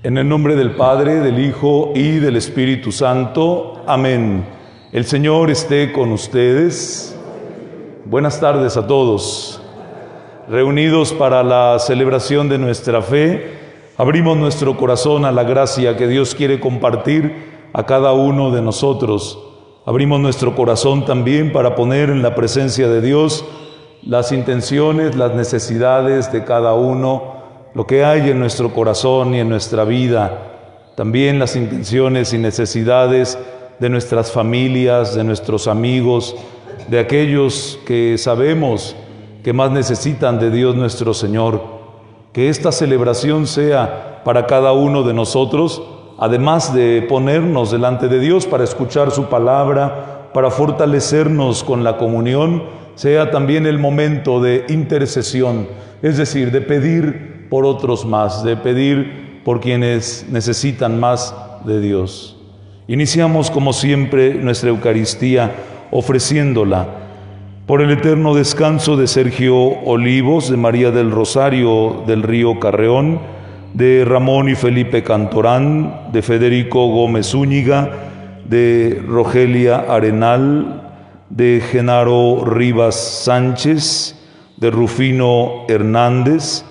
En el nombre del Padre, del Hijo y del Espíritu Santo. Amén. El Señor esté con ustedes. Buenas tardes a todos. Reunidos para la celebración de nuestra fe, abrimos nuestro corazón a la gracia que Dios quiere compartir a cada uno de nosotros. Abrimos nuestro corazón también para poner en la presencia de Dios las intenciones, las necesidades de cada uno, lo que hay en nuestro corazón y en nuestra vida, también las intenciones y necesidades de nuestras familias, de nuestros amigos, de aquellos que sabemos que más necesitan de Dios nuestro Señor. Que esta celebración sea para cada uno de nosotros, además de ponernos delante de Dios para escuchar su palabra, para fortalecernos con la comunión, sea también el momento de intercesión, es decir, de pedir por otros más, de pedir por quienes necesitan más de Dios. Iniciamos como siempre nuestra Eucaristía ofreciéndola por el eterno descanso de Sergio Olivos, de María del Rosario del Río Carreón, de Ramón y Felipe Cantorán, de Federico Gómez Zúñiga, de Rogelia Arenal, de Genaro Rivas Sánchez, de Rufino Hernández.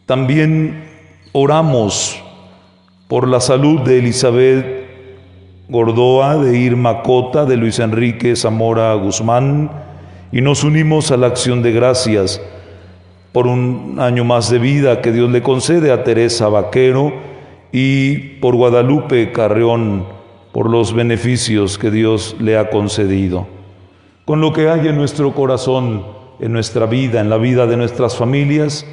También oramos por la salud de Elizabeth Gordoa, de Irma Cota, de Luis Enrique Zamora Guzmán, y nos unimos a la acción de gracias por un año más de vida que Dios le concede a Teresa Vaquero y por Guadalupe Carreón, por los beneficios que Dios le ha concedido. Con lo que hay en nuestro corazón, en nuestra vida, en la vida de nuestras familias,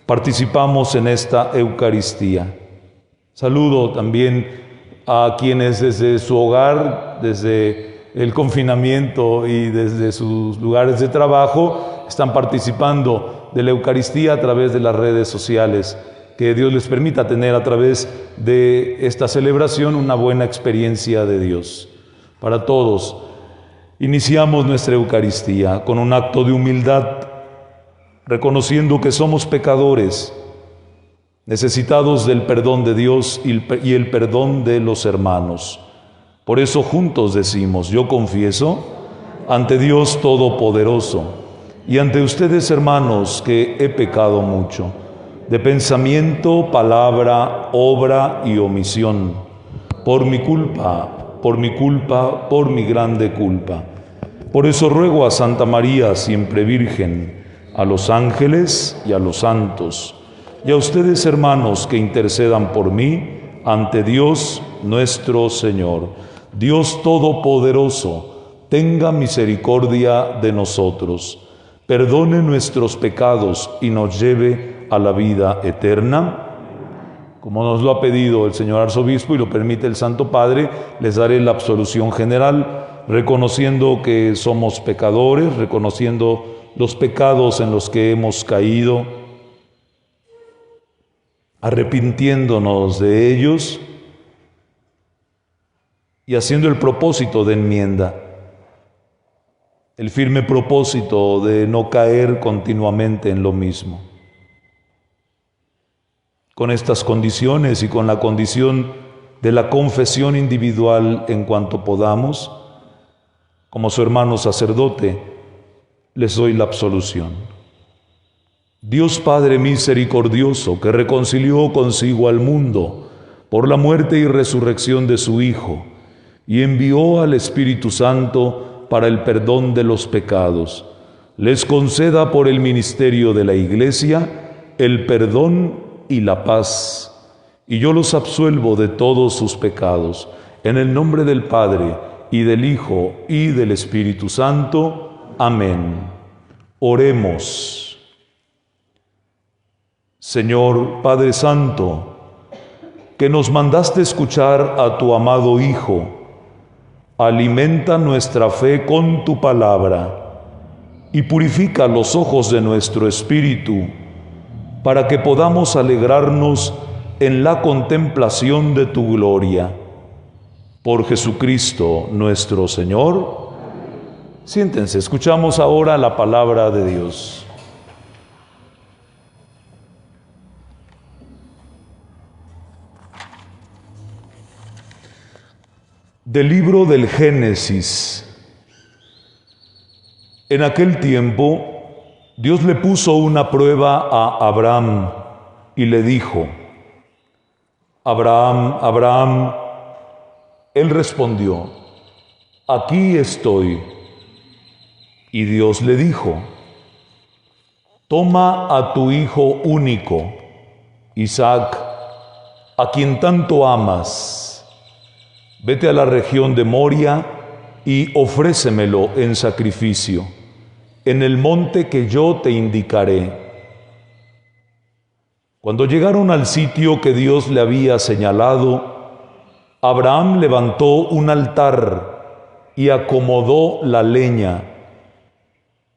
participamos en esta Eucaristía. Saludo también a quienes desde su hogar, desde el confinamiento y desde sus lugares de trabajo, están participando de la Eucaristía a través de las redes sociales. Que Dios les permita tener a través de esta celebración una buena experiencia de Dios. Para todos, iniciamos nuestra Eucaristía con un acto de humildad, reconociendo que somos pecadores, necesitados del perdón de Dios y el perdón de los hermanos. Por eso juntos decimos: yo confieso ante Dios Todopoderoso y ante ustedes, hermanos, que he pecado mucho, de pensamiento, palabra, obra y omisión, por mi culpa, por mi grande culpa. Por eso ruego a Santa María, siempre Virgen, a los ángeles y a los santos, y a ustedes, hermanos, que intercedan por mí ante Dios nuestro Señor. Dios Todopoderoso, tenga misericordia de nosotros, perdone nuestros pecados y nos lleve a la vida eterna. Como nos lo ha pedido el señor arzobispo y lo permite el Santo Padre, les daré la absolución general, reconociendo que somos pecadores, reconociendo los pecados en los que hemos caído, arrepintiéndonos de ellos y haciendo el propósito de enmienda, el firme propósito de no caer continuamente en lo mismo. Con estas condiciones y con la condición de la confesión individual en cuanto podamos, como su hermano sacerdote, les doy la absolución. Dios Padre misericordioso, que reconcilió consigo al mundo por la muerte y resurrección de su Hijo, y envió al Espíritu Santo para el perdón de los pecados, les conceda por el ministerio de la Iglesia el perdón y la paz, y yo los absuelvo de todos sus pecados, en el nombre del Padre, y del Hijo, y del Espíritu Santo. Amén. Oremos. Señor Padre Santo, que nos mandaste escuchar a tu amado Hijo, alimenta nuestra fe con tu palabra y purifica los ojos de nuestro espíritu, para que podamos alegrarnos en la contemplación de tu gloria. Por Jesucristo nuestro Señor. Siéntense, escuchamos ahora la palabra de Dios. Del libro del Génesis. En aquel tiempo, Dios le puso una prueba a Abraham y le dijo: Abraham, Abraham. Él respondió: aquí estoy. Y Dios le dijo: toma a tu hijo único, Isaac, a quien tanto amas. Vete a la región de Moria y ofrécemelo en sacrificio, en el monte que yo te indicaré. Cuando llegaron al sitio que Dios le había señalado, Abraham levantó un altar y acomodó la leña.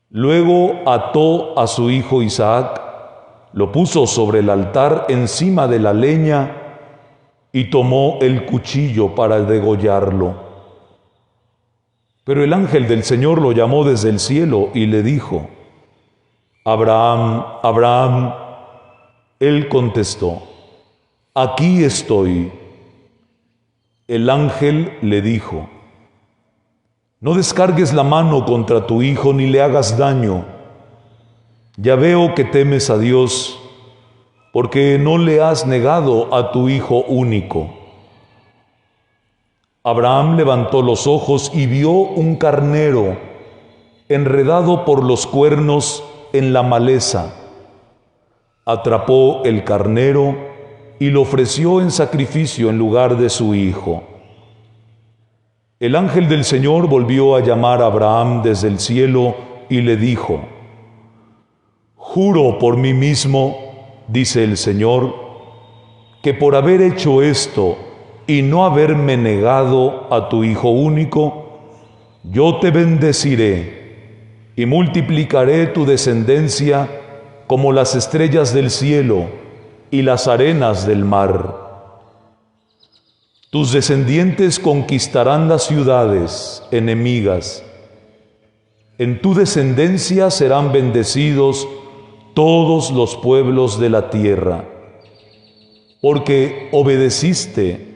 Luego ató a su hijo Isaac, lo puso sobre el altar encima de la leña y tomó el cuchillo para degollarlo. Pero el ángel del Señor lo llamó desde el cielo y le dijo: Abraham, Abraham. Él contestó: aquí estoy. El ángel le dijo: no descargues la mano contra tu hijo ni le hagas daño. Ya veo que temes a Dios, porque no le has negado a tu hijo único. Abraham levantó los ojos y vio un carnero enredado por los cuernos en la maleza. Atrapó el carnero y lo ofreció en sacrificio en lugar de su hijo. El ángel del Señor volvió a llamar a Abraham desde el cielo y le dijo: juro por mí mismo, dice el Señor, que por haber hecho esto y no haberme negado a tu hijo único, yo te bendeciré y multiplicaré tu descendencia como las estrellas del cielo y las arenas del mar. Tus descendientes conquistarán las ciudades enemigas. En tu descendencia serán bendecidos todos los pueblos de la tierra, porque obedeciste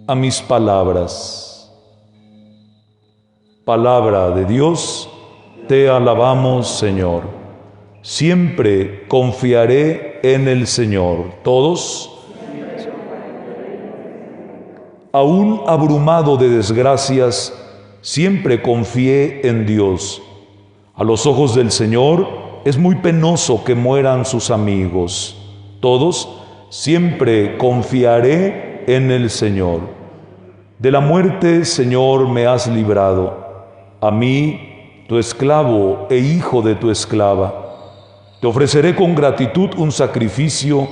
a mis palabras. Palabra de Dios, te alabamos, Señor. Siempre confiaré en el Señor. Todos. Aún abrumado de desgracias, siempre confié en Dios. A los ojos del Señor es muy penoso que mueran sus amigos. Todos, siempre confiaré en el Señor. De la muerte, Señor, me has librado. A mí, tu esclavo e hijo de tu esclava. Te ofreceré con gratitud un sacrificio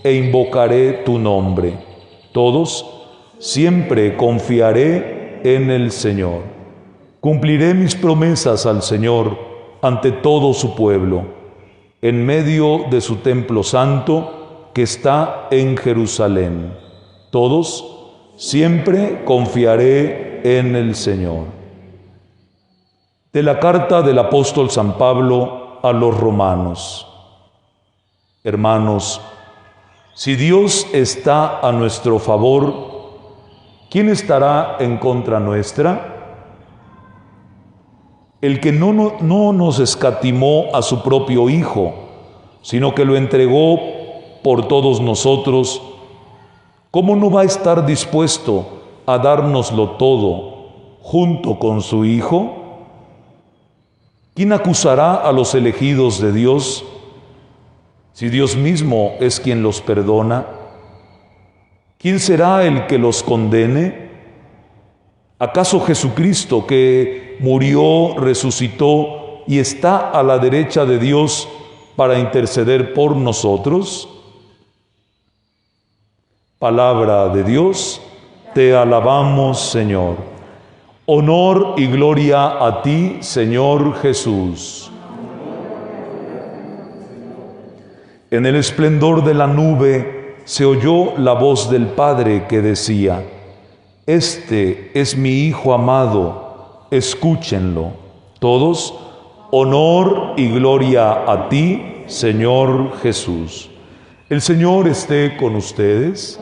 e invocaré tu nombre. Todos, siempre confiaré en el Señor. Cumpliré mis promesas al Señor ante todo su pueblo, en medio de su templo santo que está en Jerusalén. Todos, siempre confiaré en el Señor. De la carta del apóstol San Pablo a los romanos. Hermanos, si Dios está a nuestro favor, ¿quién estará en contra nuestra? El que no nos escatimó a su propio Hijo, sino que lo entregó por todos nosotros, ¿cómo no va a estar dispuesto a dárnoslo todo junto con su Hijo? ¿Quién acusará a los elegidos de Dios si Dios mismo es quien los perdona? ¿Quién será el que los condene? ¿Acaso Jesucristo, que murió, resucitó y está a la derecha de Dios para interceder por nosotros? Palabra de Dios, te alabamos, Señor. Honor y gloria a ti, Señor Jesús. En el esplendor de la nube se oyó la voz del Padre que decía: este es mi Hijo amado, escúchenlo. Todos, honor y gloria a ti, Señor Jesús. El Señor esté con ustedes.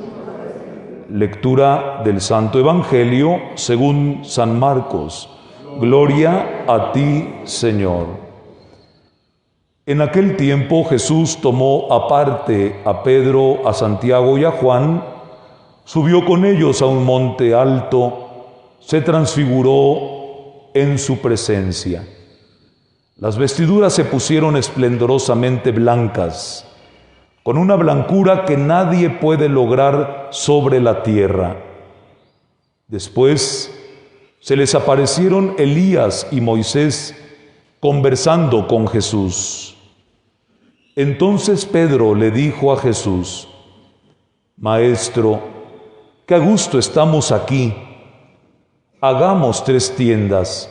Lectura del Santo Evangelio según San Marcos. Gloria a ti, Señor. En aquel tiempo Jesús tomó aparte a Pedro, a Santiago y a Juan, subió con ellos a un monte alto, se transfiguró en su presencia. Las vestiduras se pusieron esplendorosamente blancas, con una blancura que nadie puede lograr sobre la tierra. Después se les aparecieron Elías y Moisés conversando con Jesús. Entonces Pedro le dijo a Jesús: Maestro, qué a gusto estamos aquí. Hagamos 3 tiendas,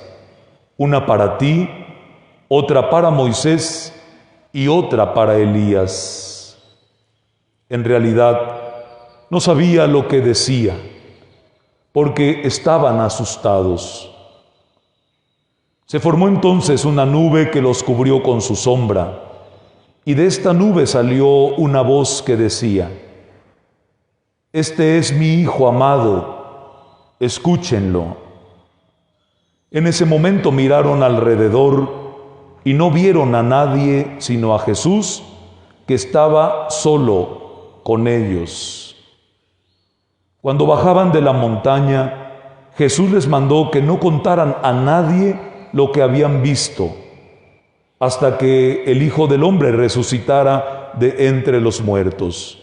una para ti, otra para Moisés y otra para Elías. En realidad, no sabía lo que decía, porque estaban asustados. Se formó entonces una nube que los cubrió con su sombra, y de esta nube salió una voz que decía: Este es mi Hijo amado, escúchenlo. En ese momento miraron alrededor y no vieron a nadie sino a Jesús, que estaba solo con ellos. Cuando bajaban de la montaña, Jesús les mandó que no contaran a nadie lo que habían visto, hasta que el Hijo del Hombre resucitara de entre los muertos.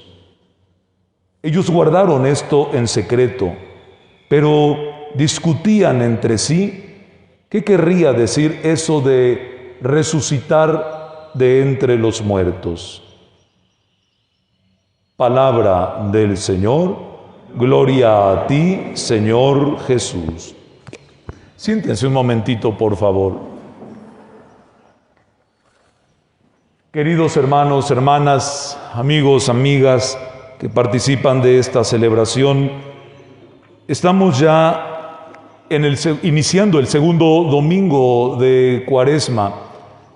Ellos guardaron esto en secreto, pero discutían entre sí qué querría decir eso de resucitar de entre los muertos. Palabra del Señor. Gloria a ti, Señor Jesús. Siéntense un momentito, por favor. Queridos hermanos, hermanas, amigos, amigas que participan de esta celebración, estamos ya iniciando el segundo domingo de Cuaresma.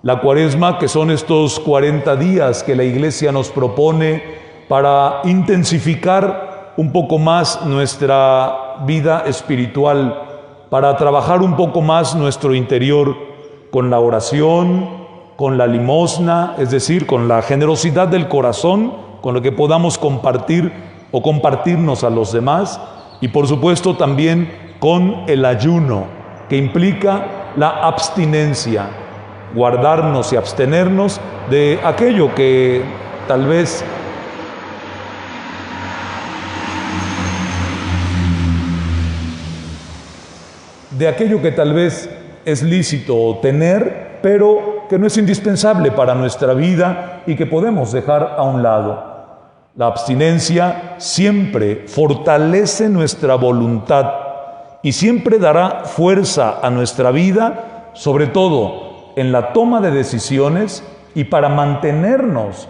La Cuaresma, que son estos 40 días que la Iglesia nos propone para intensificar un poco más nuestra vida espiritual, para trabajar un poco más nuestro interior con la oración, con la limosna, es decir, con la generosidad del corazón, con lo que podamos compartir o compartirnos a los demás, y por supuesto también con el ayuno, que implica la abstinencia, guardarnos y abstenernos de aquello que tal vez es lícito tener, pero que no es indispensable para nuestra vida y que podemos dejar a un lado. La abstinencia siempre fortalece nuestra voluntad y siempre dará fuerza a nuestra vida, sobre todo en la toma de decisiones y para mantenernos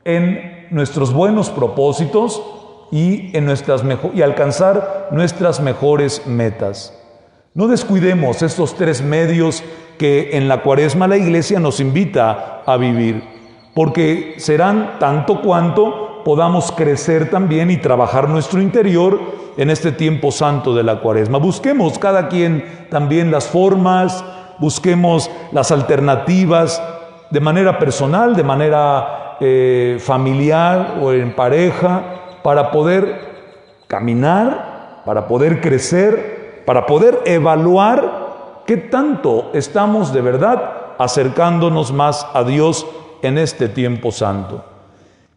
en nuestros buenos propósitos y alcanzar nuestras mejores metas. No descuidemos estos 3 medios que en la Cuaresma la Iglesia nos invita a vivir, porque serán tanto cuanto podamos crecer también y trabajar nuestro interior en este tiempo santo de la Cuaresma. Busquemos cada quien también las formas, busquemos las alternativas de manera personal, de manera familiar o en pareja, para poder caminar, para poder crecer, para poder evaluar qué tanto estamos de verdad acercándonos más a Dios en este tiempo santo.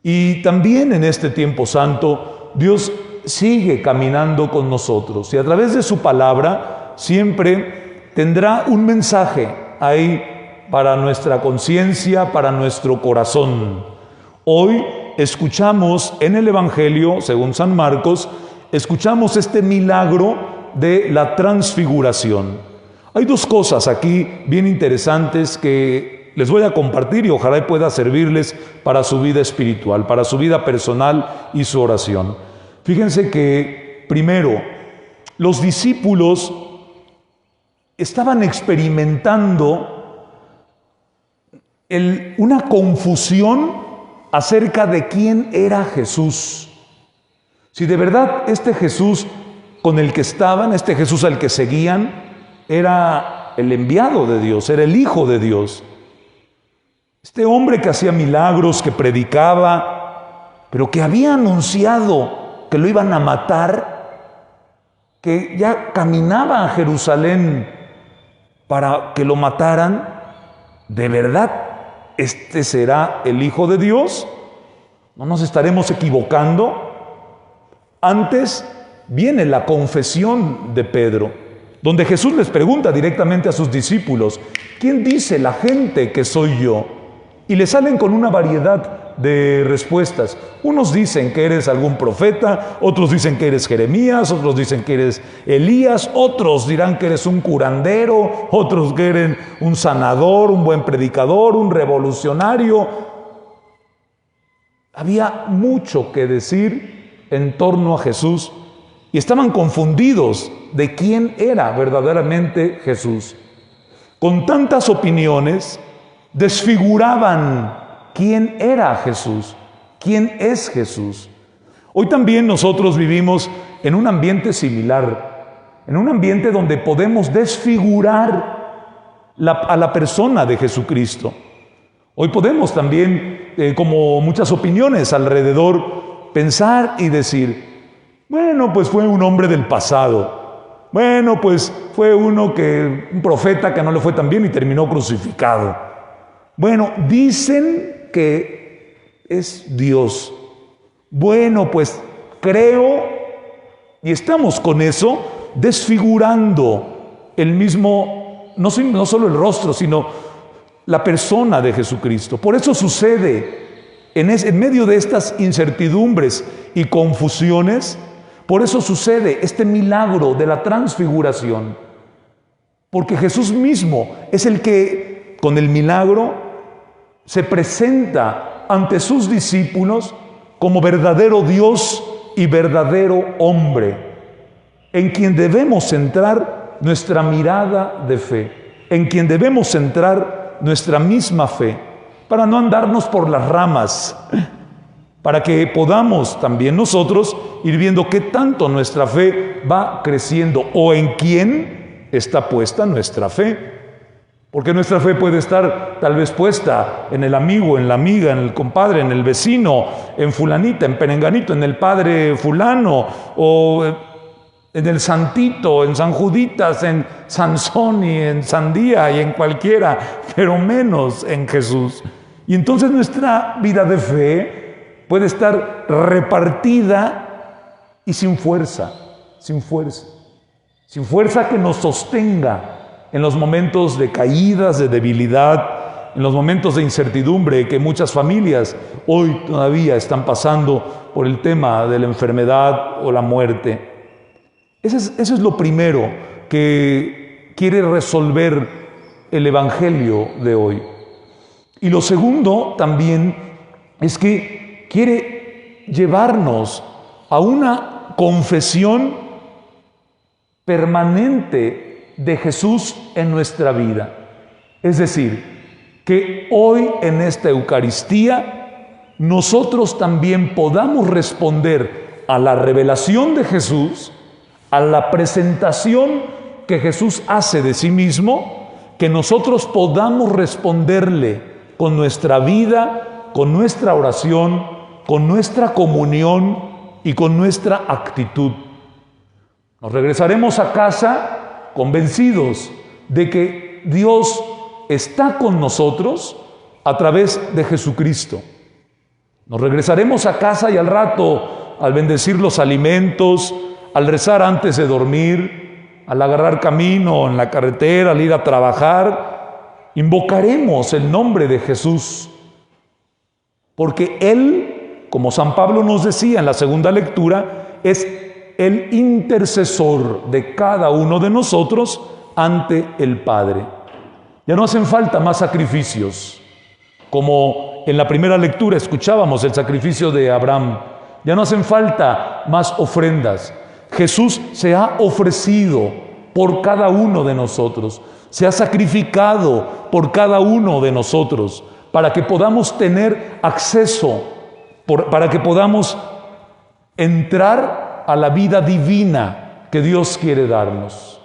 Y también en este tiempo santo, Dios sigue caminando con nosotros y a través de su palabra siempre tendrá un mensaje ahí para nuestra conciencia, para nuestro corazón. Hoy escuchamos en el Evangelio, según San Marcos, escuchamos este milagro de la transfiguración. Hay 2 cosas aquí bien interesantes que les voy a compartir y ojalá pueda servirles para su vida espiritual, para su vida personal y su oración. Fíjense que, primero, los discípulos estaban experimentando una confusión acerca de quién era Jesús. Si de verdad este Jesús con el que estaban, este Jesús al que seguían, era el enviado de Dios, era el Hijo de Dios. Este hombre que hacía milagros, que predicaba, pero que había anunciado que lo iban a matar, que ya caminaba a Jerusalén para que lo mataran, ¿de verdad este será el Hijo de Dios? ¿No nos estaremos equivocando? Antes viene la confesión de Pedro, donde Jesús les pregunta directamente a sus discípulos, ¿quién dice la gente que soy yo? Y le salen con una variedad de respuestas. Unos dicen que eres algún profeta, otros dicen que eres Jeremías, otros dicen que eres Elías, otros dirán que eres un curandero, otros que eres un sanador, un buen predicador, un revolucionario. Había mucho que decir en torno a Jesús y estaban confundidos de quién era verdaderamente Jesús. Con tantas opiniones, desfiguraban quién era Jesús, quién es Jesús. Hoy también nosotros vivimos en un ambiente similar, en un ambiente donde podemos desfigurar a la persona de Jesucristo. Hoy podemos también, como muchas opiniones alrededor, pensar y decir, bueno, pues fue un hombre del pasado. Bueno, pues fue un profeta que no le fue tan bien y terminó crucificado. Bueno, dicen que es Dios. Bueno, pues creo, y estamos con eso, desfigurando el mismo, no solo el rostro, sino la persona de Jesucristo. Por eso sucede en medio de estas incertidumbres y confusiones, por eso sucede este milagro de la transfiguración. Porque Jesús mismo es el que, con el milagro, se presenta ante sus discípulos como verdadero Dios y verdadero hombre, en quien debemos centrar nuestra mirada de fe, en quien debemos centrar nuestra misma fe, para no andarnos por las ramas, para que podamos también nosotros ir viendo qué tanto nuestra fe va creciendo o en quién está puesta nuestra fe. Porque nuestra fe puede estar tal vez puesta en el amigo, en la amiga, en el compadre, en el vecino, en fulanita, en perenganito, en el padre fulano, o en el santito, en San Juditas, en Sansón y en Sandía y en cualquiera, pero menos en Jesús. Y entonces nuestra vida de fe puede estar repartida y sin fuerza que nos sostenga en los momentos de caídas, de debilidad, en los momentos de incertidumbre que muchas familias hoy todavía están pasando por el tema de la enfermedad o la muerte. Eso es lo primero que quiere resolver el Evangelio de hoy. Y lo segundo también es que quiere llevarnos a una confesión permanente de Jesús en nuestra vida. Es decir, que hoy en esta Eucaristía nosotros también podamos responder a la revelación de Jesús, a la presentación que Jesús hace de sí mismo, que nosotros podamos responderle con nuestra vida, con nuestra oración, con nuestra comunión y con nuestra actitud. Nos regresaremos a casa convencidos de que Dios está con nosotros a través de Jesucristo. Nos regresaremos a casa y al rato, al bendecir los alimentos, al rezar antes de dormir, al agarrar camino en la carretera, al ir a trabajar, invocaremos el nombre de Jesús. Porque Él, como San Pablo nos decía en la segunda lectura, es el intercesor de cada uno de nosotros ante el Padre. Ya no hacen falta más sacrificios, como en la primera lectura escuchábamos el sacrificio de Abraham. Ya no hacen falta más ofrendas. Jesús se ha ofrecido por cada uno de nosotros, se ha sacrificado por cada uno de nosotros, para que podamos tener acceso, para que podamos entrar a la vida divina que Dios quiere darnos.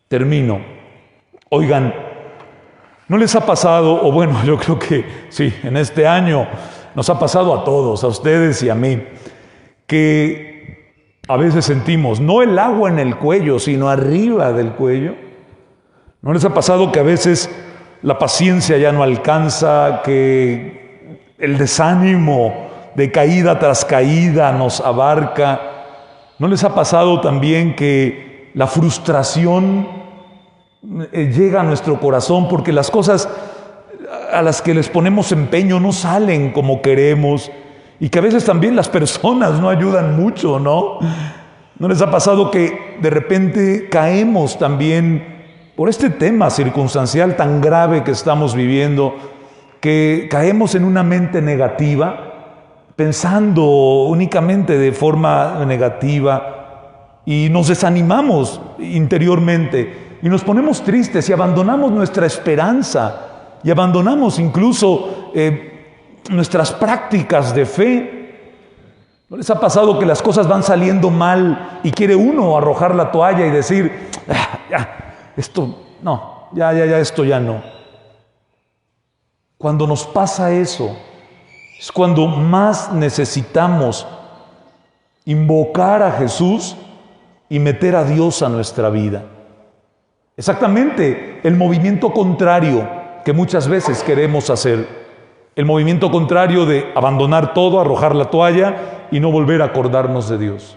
Termino. Oigan, ¿no les ha pasado, o bueno, yo creo que sí, en este año nos ha pasado a todos, a ustedes y a mí, que a veces sentimos no el agua en el cuello, sino arriba del cuello? ¿No les ha pasado que a veces la paciencia ya no alcanza, que el desánimo de caída tras caída nos abarca? ¿No les ha pasado también que la frustración llega a nuestro corazón porque las cosas a las que les ponemos empeño no salen como queremos, y que a veces también las personas no ayudan mucho, ¿no? ¿No les ha pasado que de repente caemos también por este tema circunstancial tan grave que estamos viviendo, que caemos en una mente negativa, pensando únicamente de forma negativa, y nos desanimamos interiormente y nos ponemos tristes y abandonamos nuestra esperanza y abandonamos incluso nuestras prácticas de fe? ¿No les ha pasado que las cosas van saliendo mal y quiere uno arrojar la toalla y decir, esto no, esto ya no? Cuando nos pasa eso, es cuando más necesitamos invocar a Jesús y meter a Dios a nuestra vida. Exactamente el movimiento contrario que muchas veces queremos hacer. El movimiento contrario de abandonar todo, arrojar la toalla y no volver a acordarnos de Dios.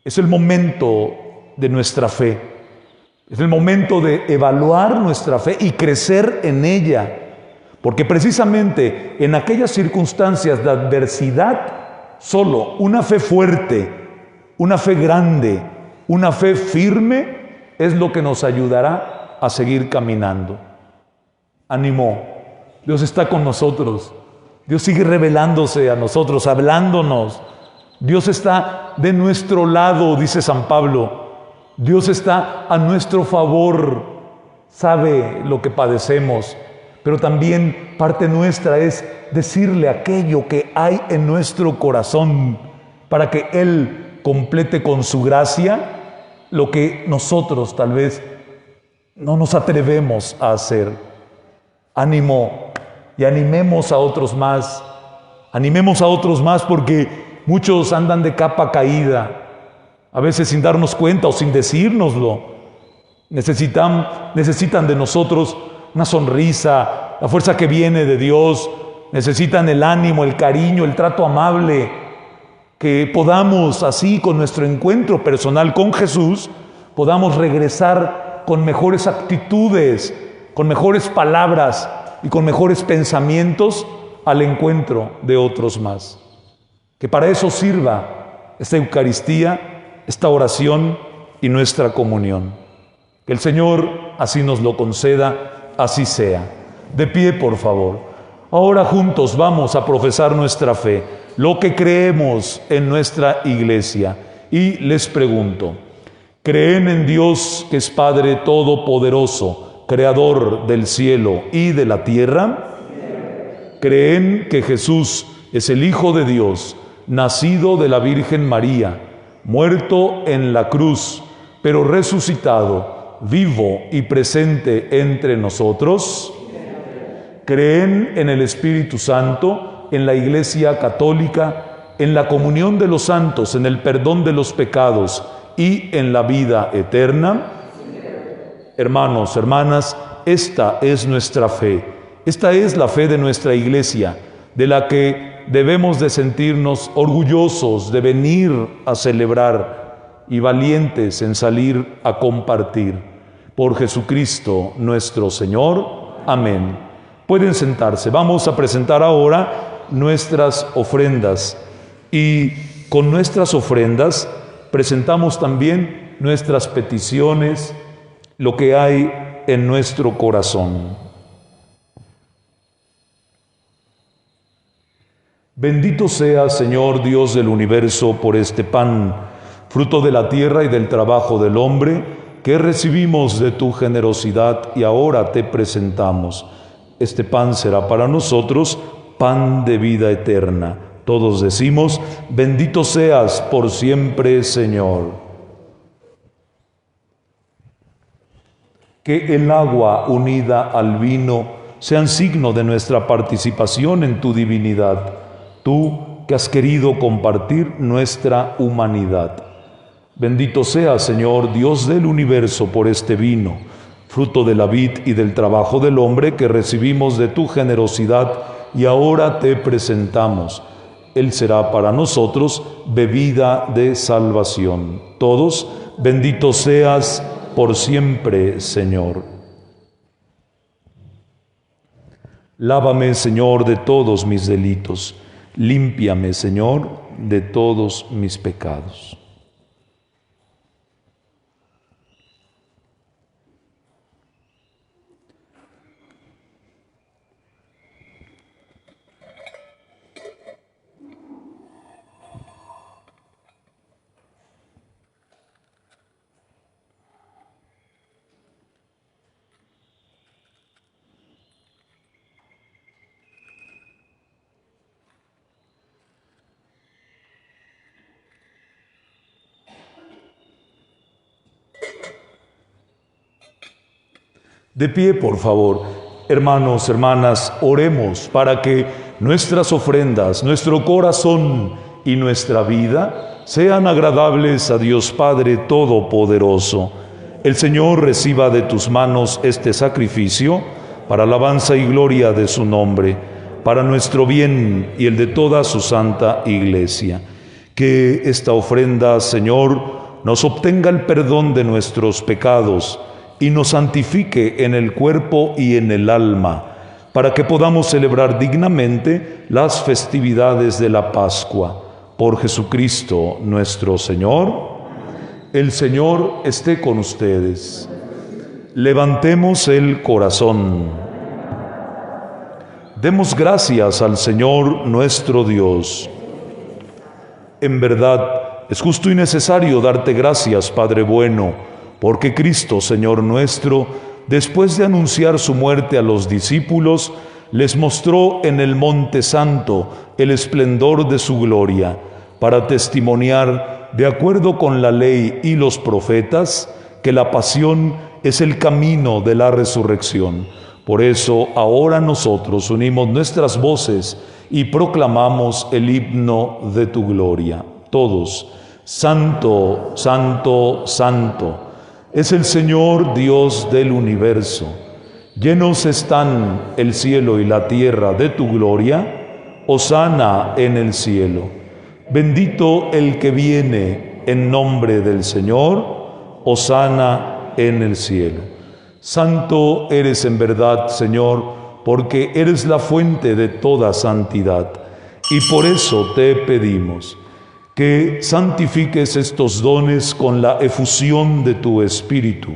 Es el momento de nuestra fe. Es el momento de evaluar nuestra fe y crecer en ella. Porque precisamente en aquellas circunstancias de adversidad, solo una fe fuerte, una fe grande, una fe firme es lo que nos ayudará a seguir caminando. Ánimo. Dios está con nosotros. Dios sigue revelándose a nosotros, hablándonos. Dios está de nuestro lado, dice San Pablo. Dios está a nuestro favor. Sabe lo que padecemos, pero también parte nuestra es decirle aquello que hay en nuestro corazón para que Él complete con su gracia lo que nosotros tal vez no nos atrevemos a hacer. Ánimo. Y animemos a otros más. Animemos a otros más, porque muchos andan de capa caída, a veces sin darnos cuenta o sin decírnoslo. Necesitan de nosotros una sonrisa, la fuerza que viene de Dios. Necesitan el ánimo, el cariño, el trato amable. Que podamos así, con nuestro encuentro personal con Jesús, podamos regresar con mejores actitudes, con mejores palabras y con mejores pensamientos al encuentro de otros más. Que para eso sirva esta Eucaristía, esta oración y nuestra comunión. Que el Señor así nos lo conceda, así sea. De pie, por favor. Ahora juntos vamos a profesar nuestra fe, lo que creemos en nuestra iglesia. Y les pregunto, ¿creen en Dios que es Padre Todopoderoso, Creador del cielo y de la tierra? ¿Creen que Jesús es el Hijo de Dios, nacido de la Virgen María, muerto en la cruz, pero resucitado, vivo y presente entre nosotros? ¿Creen en el Espíritu Santo, en la Iglesia Católica, en la comunión de los santos, en el perdón de los pecados y en la vida eterna? Hermanos, hermanas, esta es nuestra fe. Esta es la fe de nuestra iglesia, de la que debemos de sentirnos orgullosos de venir a celebrar y valientes en salir a compartir. Por Jesucristo nuestro Señor. Amén. Pueden sentarse. Vamos a presentar ahora nuestras ofrendas. Y con nuestras ofrendas presentamos también nuestras peticiones, lo que hay en nuestro corazón. Bendito sea, Señor Dios del universo, por este pan, fruto de la tierra y del trabajo del hombre, que recibimos de tu generosidad y ahora te presentamos. Este pan será para nosotros pan de vida eterna. Todos decimos, bendito seas por siempre, Señor. Que el agua unida al vino sean signo de nuestra participación en tu divinidad, tú que has querido compartir nuestra humanidad. Bendito sea, Señor, Dios del universo, por este vino, fruto de la vid y del trabajo del hombre que recibimos de tu generosidad y ahora te presentamos. Él será para nosotros bebida de salvación. Todos, bendito seas por siempre, Señor. Lávame, Señor, de todos mis delitos. Límpiame, Señor, de todos mis pecados. De pie, por favor. Hermanos, hermanas, oremos para que nuestras ofrendas, nuestro corazón y nuestra vida sean agradables a Dios Padre Todopoderoso. El Señor reciba de tus manos este sacrificio para alabanza y gloria de su nombre, para nuestro bien y el de toda su santa Iglesia. Que esta ofrenda, Señor, nos obtenga el perdón de nuestros pecados y nos santifique en el cuerpo y en el alma, para que podamos celebrar dignamente las festividades de la Pascua. Por Jesucristo nuestro Señor. El Señor esté con ustedes. Levantemos el corazón. Demos gracias al Señor nuestro Dios. En verdad, es justo y necesario darte gracias, Padre bueno, porque Cristo, Señor nuestro, después de anunciar su muerte a los discípulos, les mostró en el Monte Santo el esplendor de su gloria, para testimoniar, de acuerdo con la ley y los profetas, que la pasión es el camino de la resurrección. Por eso, ahora nosotros unimos nuestras voces y proclamamos el himno de tu gloria. Todos, Santo, Santo, Santo, es el Señor Dios del universo. Llenos están el cielo y la tierra de tu gloria. Hosana en el cielo. Bendito el que viene en nombre del Señor. Hosana en el cielo. Santo eres en verdad, Señor, porque eres la fuente de toda santidad. Y por eso te pedimos que santifiques estos dones con la efusión de tu Espíritu,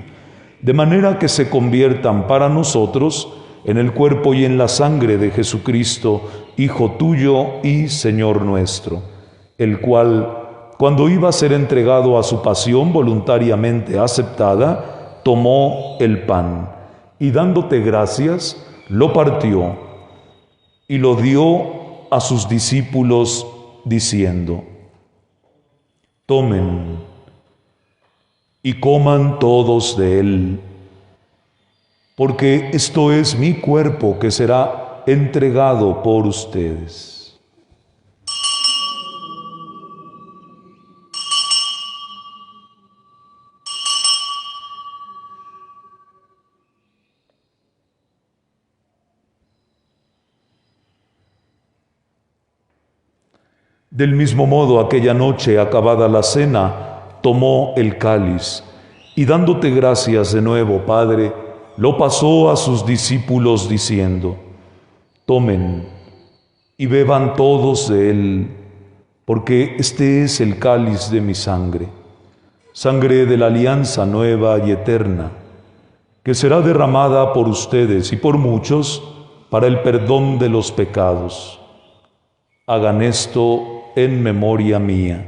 de manera que se conviertan para nosotros en el cuerpo y en la sangre de Jesucristo, Hijo tuyo y Señor nuestro, el cual, cuando iba a ser entregado a su pasión voluntariamente aceptada, tomó el pan y dándote gracias, lo partió y lo dio a sus discípulos diciendo: tomen y coman todos de él, porque esto es mi cuerpo que será entregado por ustedes. Del mismo modo, aquella noche, acabada la cena, tomó el cáliz y dándote gracias de nuevo, Padre, lo pasó a sus discípulos diciendo: tomen y beban todos de él, porque este es el cáliz de mi sangre, sangre de la alianza nueva y eterna, que será derramada por ustedes y por muchos para el perdón de los pecados. Hagan esto en memoria mía.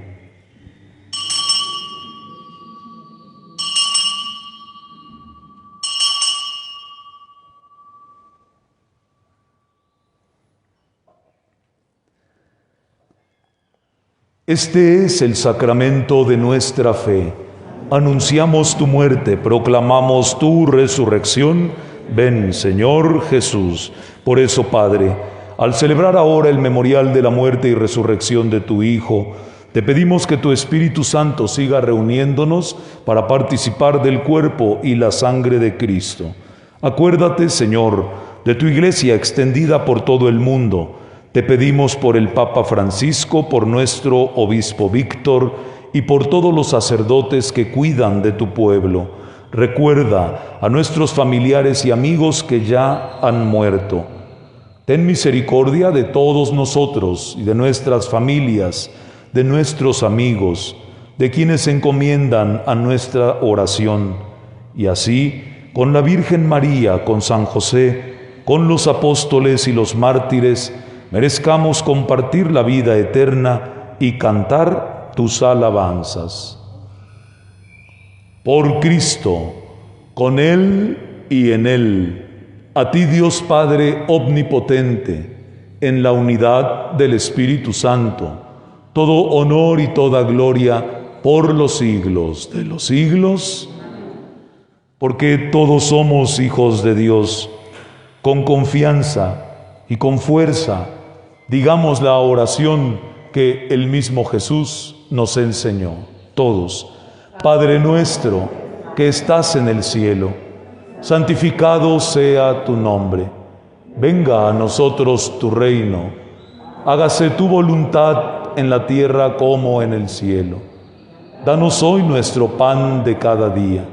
Este es el sacramento de nuestra fe. Anunciamos tu muerte, proclamamos tu resurrección. Ven, Señor Jesús. Por eso, Padre, al celebrar ahora el memorial de la muerte y resurrección de tu Hijo, te pedimos que tu Espíritu Santo siga reuniéndonos para participar del cuerpo y la sangre de Cristo. Acuérdate, Señor, de tu Iglesia extendida por todo el mundo. Te pedimos por el Papa Francisco, por nuestro Obispo Víctor y por todos los sacerdotes que cuidan de tu pueblo. Recuerda a nuestros familiares y amigos que ya han muerto. Ten misericordia de todos nosotros y de nuestras familias, de nuestros amigos, de quienes encomiendan a nuestra oración. Y así, con la Virgen María, con San José, con los apóstoles y los mártires, merezcamos compartir la vida eterna y cantar tus alabanzas. Por Cristo, con Él y en Él, a ti Dios Padre omnipotente, en la unidad del Espíritu Santo, todo honor y toda gloria por los siglos de los siglos, porque todos somos hijos de Dios. Con confianza y con fuerza, digamos la oración que el mismo Jesús nos enseñó. Todos. Padre nuestro, que estás en el cielo, santificado sea tu nombre. Venga a nosotros tu reino. Hágase tu voluntad en la tierra como en el cielo. Danos hoy nuestro pan de cada día.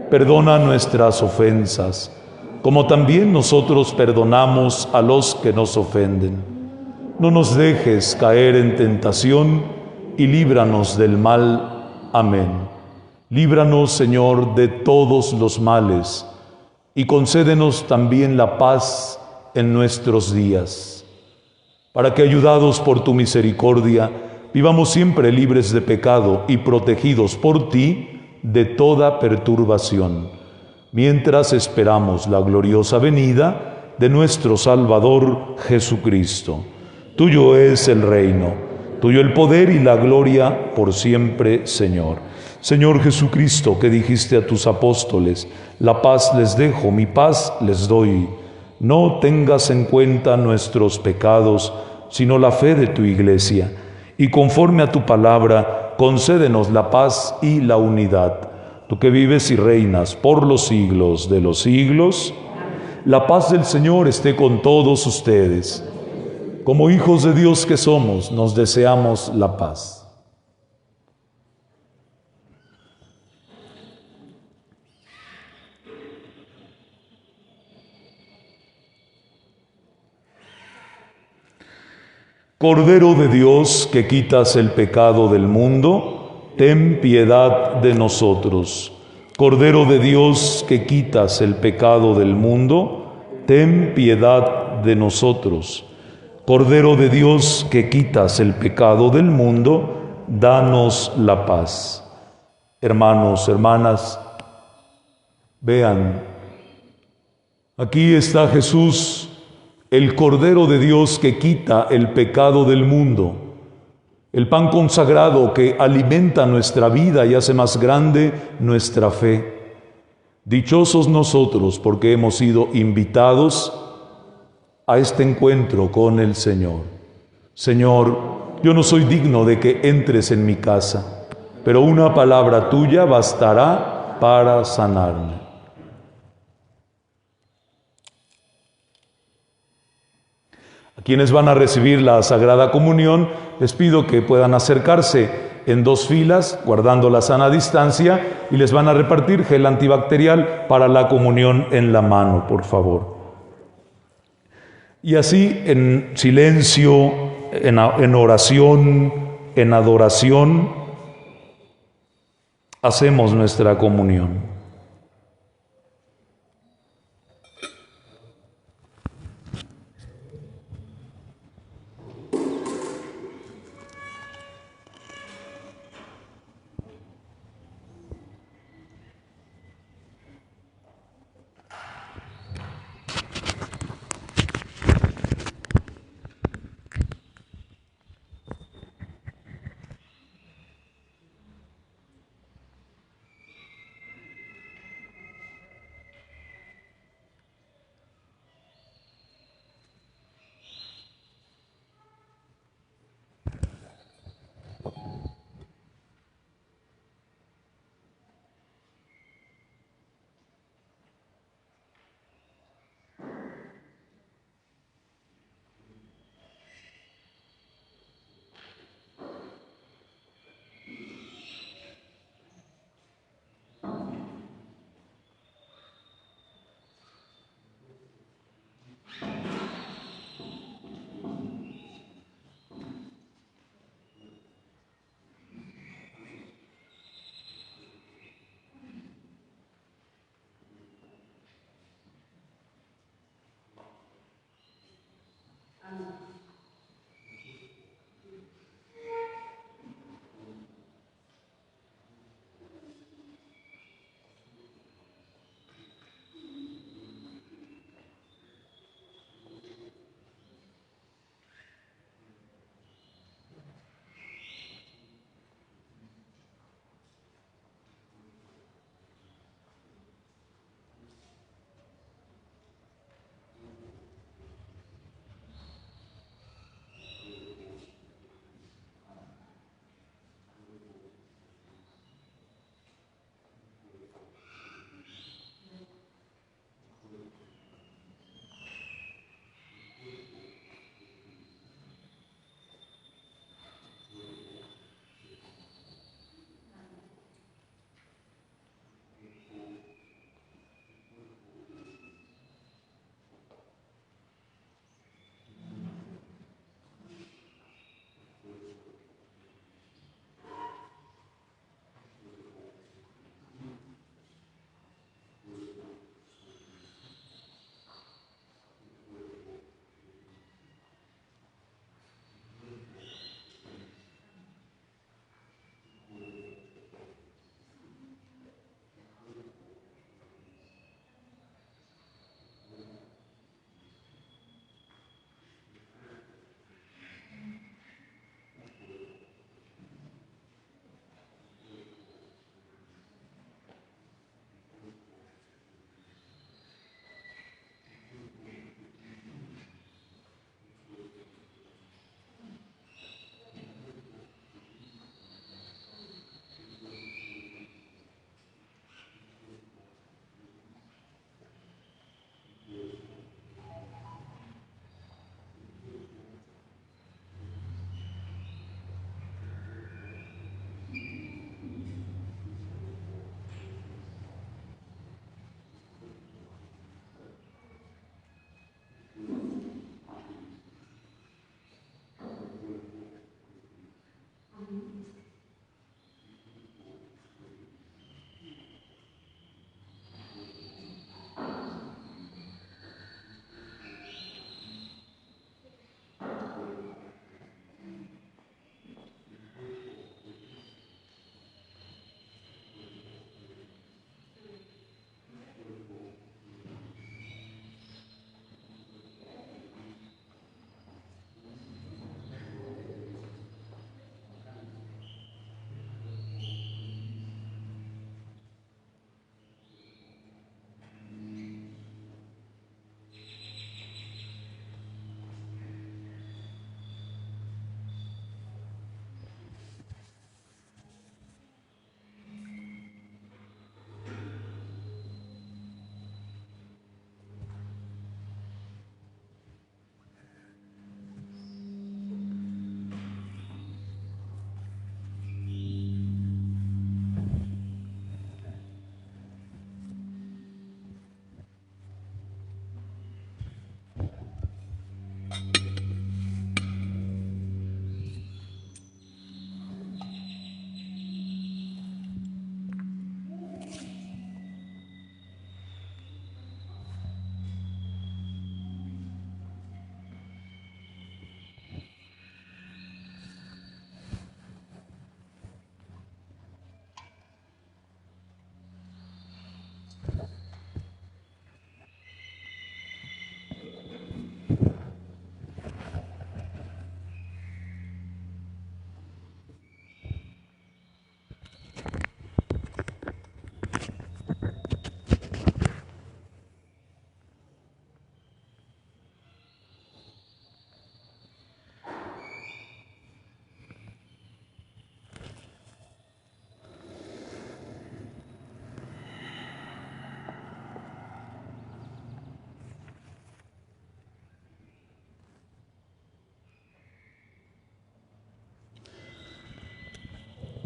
Perdona nuestras ofensas, como también nosotros perdonamos a los que nos ofenden. No nos dejes caer en tentación y líbranos del mal. Amén. Líbranos, Señor, de todos los males y concédenos también la paz en nuestros días, para que, ayudados por tu misericordia, vivamos siempre libres de pecado y protegidos por ti de toda perturbación, mientras esperamos la gloriosa venida de nuestro Salvador Jesucristo. Tuyo es el reino, tuyo el poder y la gloria por siempre, Señor. Señor Jesucristo, que dijiste a tus apóstoles, la paz les dejo, mi paz les doy. No tengas en cuenta nuestros pecados, sino la fe de tu Iglesia, y conforme a tu palabra, concédenos la paz y la unidad. Tú que vives y reinas por los siglos de los siglos, la paz del Señor esté con todos ustedes. Como hijos de Dios que somos, nos deseamos la paz. Cordero de Dios, que quitas el pecado del mundo, ten piedad de nosotros. Cordero de Dios, que quitas el pecado del mundo, ten piedad de nosotros. Cordero de Dios, que quitas el pecado del mundo, danos la paz. Hermanos, hermanas, vean, aquí está Jesús, el Cordero de Dios que quita el pecado del mundo, el pan consagrado que alimenta nuestra vida y hace más grande nuestra fe. Dichosos nosotros porque hemos sido invitados a este encuentro con el Señor. Señor, yo no soy digno de que entres en mi casa, pero una palabra tuya bastará para sanarme. A quienes van a recibir la Sagrada Comunión, les pido que puedan acercarse en dos filas, guardando la sana distancia, y les van a repartir gel antibacterial para la comunión en la mano, por favor. Y así, en silencio, en oración, en adoración, hacemos nuestra comunión.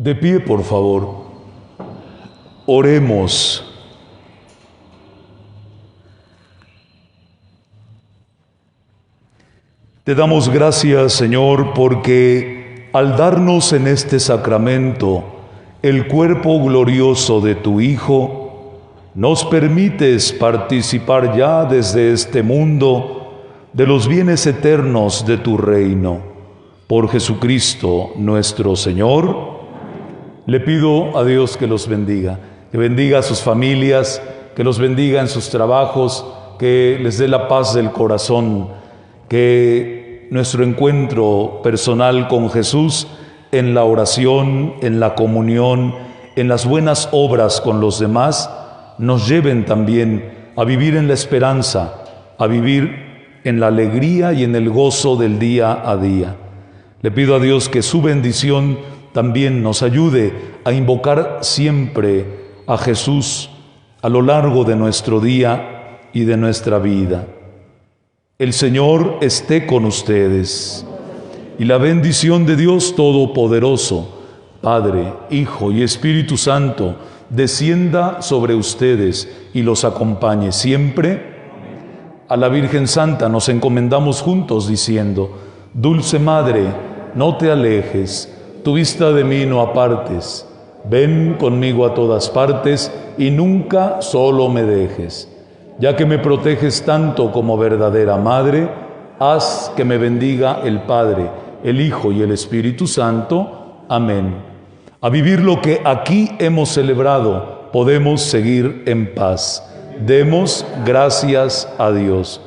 De pie, por favor. Oremos. Te damos gracias, Señor, porque al darnos en este sacramento el cuerpo glorioso de tu Hijo, nos permites participar ya desde este mundo de los bienes eternos de tu reino. Por Jesucristo nuestro Señor. Le pido a Dios que los bendiga, que bendiga a sus familias, que los bendiga en sus trabajos, que les dé la paz del corazón, que nuestro encuentro personal con Jesús en la oración, en la comunión, en las buenas obras con los demás, nos lleven también a vivir en la esperanza, a vivir en la alegría y en el gozo del día a día. Le pido a Dios que su bendición también nos ayude a invocar siempre a Jesús a lo largo de nuestro día y de nuestra vida. El Señor esté con ustedes, y la bendición de Dios Todopoderoso, Padre, Hijo y Espíritu Santo, descienda sobre ustedes y los acompañe siempre. A la Virgen Santa nos encomendamos juntos diciendo: Dulce Madre, no te alejes, tu vista de mí no apartes. Ven conmigo a todas partes y nunca solo me dejes. Ya que me proteges tanto como verdadera Madre, haz que me bendiga el Padre, el Hijo y el Espíritu Santo. Amén. A vivir lo que aquí hemos celebrado, podemos seguir en paz. Demos gracias a Dios.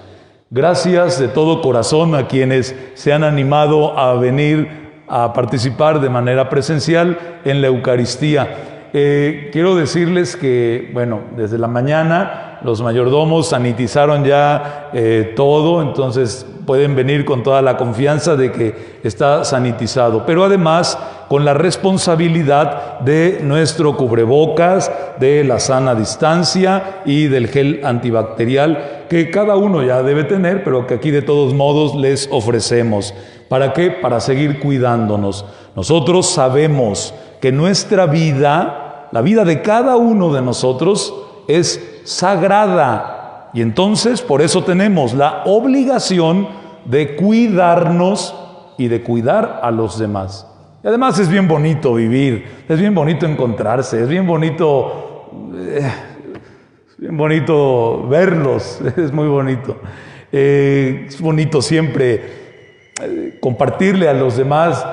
Gracias de todo corazón a quienes se han animado a venir a participar de manera presencial en la Eucaristía. Quiero decirles que, desde la mañana los mayordomos sanitizaron ya todo, entonces pueden venir con toda la confianza de que está sanitizado, pero además con la responsabilidad de nuestro cubrebocas, de la sana distancia y del gel antibacterial que cada uno ya debe tener, pero que aquí de todos modos les ofrecemos. ¿Para qué? Para seguir cuidándonos. Nosotros sabemos que nuestra vida, la vida de cada uno de nosotros, es sagrada. Y entonces, por eso tenemos la obligación de cuidarnos y de cuidar a los demás. Y además es bien bonito vivir, es bien bonito encontrarse, es bien bonito verlos, es muy bonito. Es bonito siempre compartirle a los demás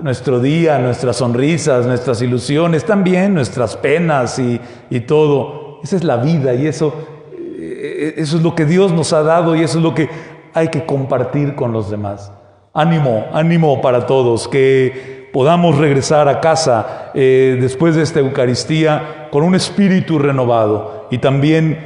nuestro día, nuestras sonrisas, nuestras ilusiones, también nuestras penas y todo. Esa es la vida y eso es lo que Dios nos ha dado y eso es lo que hay que compartir con los demás. Ánimo, ánimo para todos, que podamos regresar a casa después de esta Eucaristía con un espíritu renovado y también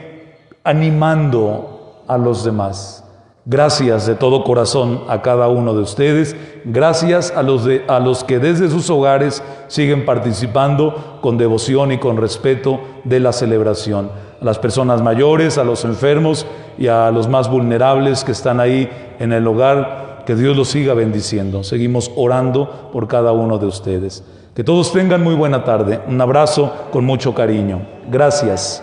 animando a los demás. Gracias de todo corazón a cada uno de ustedes. Gracias a los que desde sus hogares siguen participando con devoción y con respeto de la celebración. A las personas mayores, a los enfermos y a los más vulnerables que están ahí en el hogar, que Dios los siga bendiciendo. Seguimos orando por cada uno de ustedes. Que todos tengan muy buena tarde. Un abrazo con mucho cariño. Gracias.